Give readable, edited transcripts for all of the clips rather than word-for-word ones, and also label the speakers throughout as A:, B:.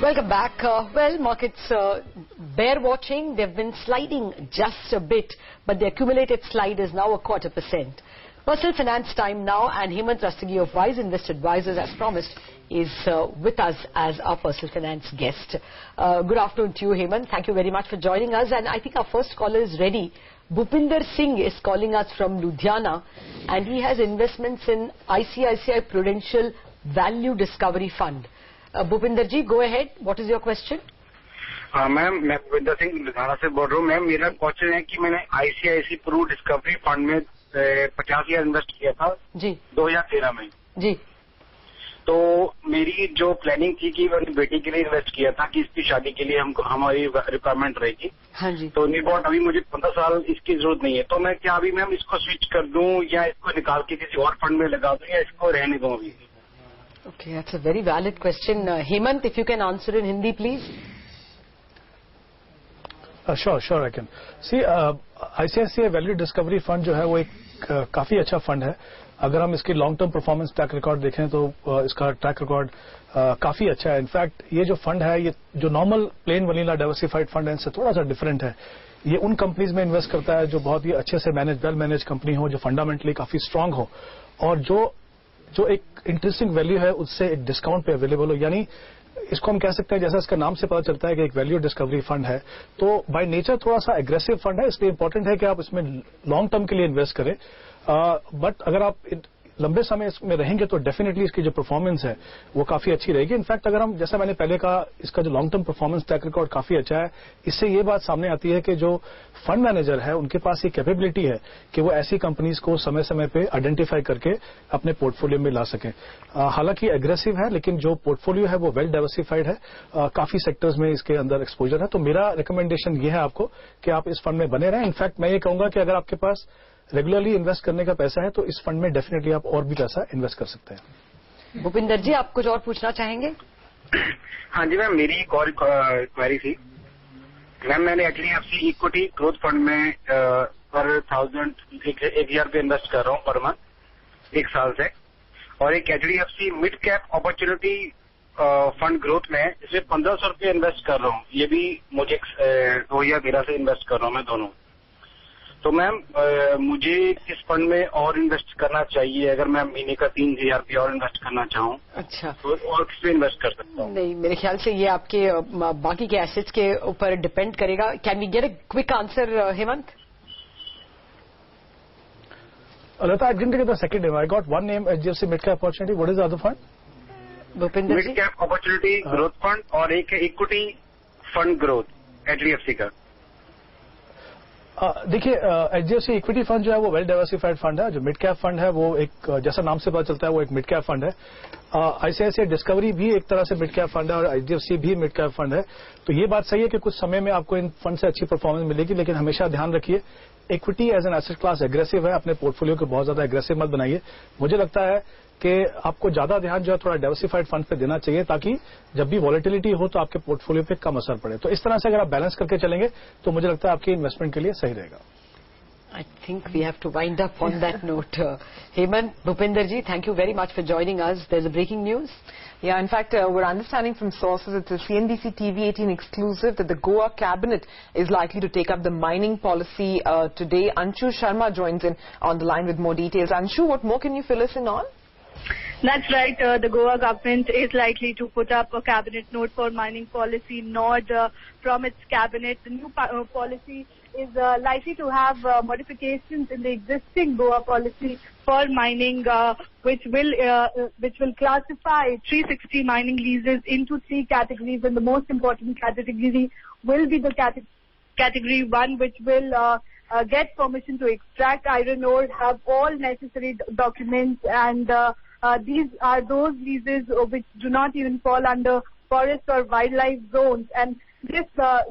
A: Welcome back. Markets bear watching. They've been sliding just a bit, but the accumulated slide is now 0.25%. Personal finance time now, and Hemant Rastagi of Wise Invest Advisors, as promised, is with us as our personal finance guest. Good afternoon to you, Hemant. Thank you very much for joining us. And I think our first caller is ready. Bhupinder Singh is calling us from Ludhiana, and he has investments in ICICI Prudential Value Discovery Fund. Bhupinder ji, go ahead. What is your question?
B: Ma'am मैं भूपिंदर सिंह लुधियाना से बोल रहा हूँ। Ma'am मेरा question है कि मैंने ICIC Pru discovery fund में 50,000 इन्वेस्ट किया था जी 2013 में जी। तो मेरी जो प्लानिंग थी कि मैंने बेटी के लिए इन्वेस्ट किया था कि इसकी शादी के लिए हमारी रिक्वायरमेंट रहेगी। हाँ जी। तो निबॉट अभी मुझे 15 साल इसकी जरूरत नहीं है, तो मैं क्या अभी मैम इसको स्विच कर दूं या इसको निकाल के किसी और फंड में लगा दूं या इसको रहने दूं अभी?
A: Okay, that's a very valid question. Hemant, if you can answer in Hindi, please.
C: Sure, I can. See, ICICI Value Discovery Fund जो है वो एक काफी अच्छा फंड है। अगर हम इसकी long term performance track record देखें तो इसका ट्रैक रिकॉर्ड काफी अच्छा है। इनफैक्ट ये जो फंड है, ये जो normal plane vanilla diversified fund है, इससे थोड़ा सा डिफरेंट है। ये उन कंपनीज में इन्वेस्ट करता है जो बहुत ही अच्छे से वेल मैनेज कंपनी हो, जो फंडामेंटली काफी स्ट्रांग हो और जो एक इंटरेस्टिंग वैल्यू है उससे एक डिस्काउंट पे अवेलेबल हो। यानी इसको हम कह सकते हैं, जैसा इसका नाम से पता चलता है कि एक वैल्यू डिस्कवरी फंड है, तो बाय नेचर थोड़ा सा एग्रेसिव फंड है। इसलिए इंपॉर्टेंट है कि आप इसमें लॉन्ग टर्म के लिए इन्वेस्ट करें। बट अगर आप लंबे समय इसमें रहेंगे तो डेफिनेटली इसकी जो परफॉर्मेंस है वो काफी अच्छी रहेगी। इनफैक्ट अगर हम, जैसा मैंने पहले कहा, इसका जो long term performance track record काफी अच्छा है। इससे ये बात सामने आती है कि जो फंड मैनेजर है उनके पास ये कैपेबिलिटी है कि वो ऐसी कंपनीज को समय समय पे आइडेंटिफाई करके अपने पोर्टफोलियो में ला सकें। हालांकि एग्रेसिव है, लेकिन जो पोर्टफोलियो है वो वेल डाइवर्सिफाइड है। काफी सेक्टर्स में इसके अंदर एक्सपोजर है। तो मेरा रिकमेंडेशन ये है आपको कि आप इस फंड में बने रहें। इनफैक्ट मैं ये कहूंगा कि अगर आपके पास रेगुलरली इन्वेस्ट करने का पैसा है तो इस फंड में डेफिनेटली आप और भी पैसा इन्वेस्ट कर सकते हैं।
A: भूपिंदर जी, आप कुछ और पूछना चाहेंगे?
B: हाँ जी मैम, मेरी एक और क्वेरी थी। मैम मैंने एचडीएफसी इक्विटी ग्रोथ फंड में पर 1,000 पे इन्वेस्ट कर रहा हूँ पर मंथ 1 साल से, और एक HDFC mid cap opportunity fund growth में इसमें 1,500 रुपये इन्वेस्ट कर रहा हूँ। ये भी मुझे 2013 से इन्वेस्ट कर रहा हूँ मैं दोनों। तो मैम मुझे किस फंड में और इन्वेस्ट करना चाहिए अगर मैं महीने का 3,000 रुपये और इन्वेस्ट करना चाहूँ? अच्छा, तो और किस पे इन्वेस्ट कर सकता हूँ?
A: नहीं, मेरे ख्याल से ये आपके बाकी के एसेट्स के ऊपर डिपेंड करेगा। Can we get a quick answer, Hemant?
C: Lata, I didn't get the second name. I got one name, HDFC Mid Cap Opportunity. What is the other fund?
A: Bhupinder ji,
B: mid cap opportunity growth fund और एक है equity fund growth HDFC का।
C: देखिए, HDFC equity fund जो है वो well diversified fund है। जो मिड कैप फंड है वो एक, जैसा नाम से पता चलता है, वो एक मिड कैप फंड है। आईसीआईसीआई डिस्कवरी भी एक तरह से मिड कैप फंड है और एचडीएफसी भी मिड कैप फंड है। तो ये बात सही है कि कुछ समय में आपको इन फंड से अच्छी परफॉर्मेंस मिलेगी, लेकिन हमेशा ध्यान रखिए equity as an asset class aggressive है। अपने पोर्टफोलियो को बहुत ज्यादा एग्रेसिव मत बनाइए। मुझे लगता है कि आपको ज्यादा ध्यान जो है थोड़ा डाइवर्सिफाइड फंड पे देना चाहिए, ताकि जब भी वॉलेटिलिटी हो तो आपके पोर्टफोलियो पे कम असर पड़े। तो इस तरह से अगर आप बैलेंस करके चलेंगे तो मुझे लगता है आपकी इन्वेस्टमेंट के लिए सही रहेगा।
A: I think we have to wind up on that note. Hemant, Bhupinder ji, thank you very much for joining us. There's a breaking news.
D: Yeah, in fact, we're understanding from sources, it's a CNBC TV18 exclusive, that the Goa cabinet is likely to take up the mining policy today. Anshu Sharma joins in on the line with more details. Anshu, what more can you fill us in on?
E: That's right. The Goa government is likely to put up a cabinet note for mining policy nod from its cabinet. The new policy is likely to have modifications in the existing Goa policy for mining, which will classify 360 mining leases into 3 categories, and the most important category will be the category 1, which will get permission to extract iron ore, have all necessary documents, and these are those leases which do not even fall under forest or wildlife zones. And this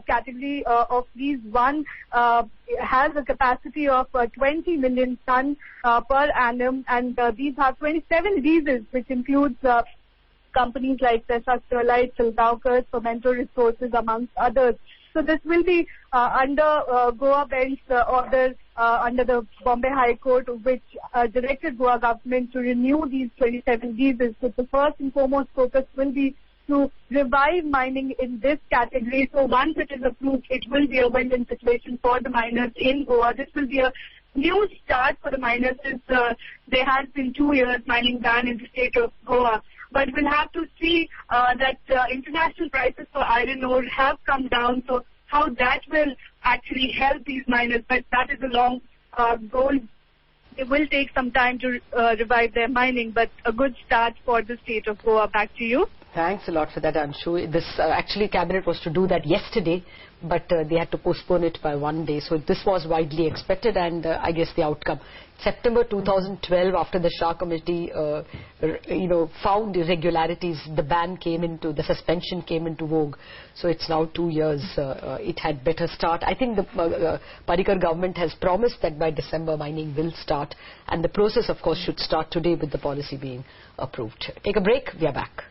E: category of lease 1 has a capacity of 20 million ton per annum, and these have 27 leases, which includes companies like Tessa Sterlite, Silgaonkar, Fomento Resources, amongst others. So this will be under Goa Bench order under the Bombay High Court, which directed Goa government to renew these 27 leases. So the first and foremost focus will be to revive mining in this category. So once it is approved, it will be a win-win situation for the miners in Goa. This will be a new start for the miners since there has been 2 years mining ban in the state of Goa. But we'll have to see that international prices for iron ore have come down. So how that will actually help these miners, but that is a long goal. It will take some time to revive their mining, but a good start for the state of Goa. Back to you.
A: Thanks a lot for that, Anshu. This actually cabinet was to do that yesterday, but they had to postpone it by 1 day. So this was widely expected, and I guess the outcome. September 2012, after the Shah committee, found irregularities, the suspension came into vogue. So it's now 2 years. It had better start. I think the Parrikar government has promised that by December mining will start, and the process, of course, should start today with the policy being approved. Take a break. We are back.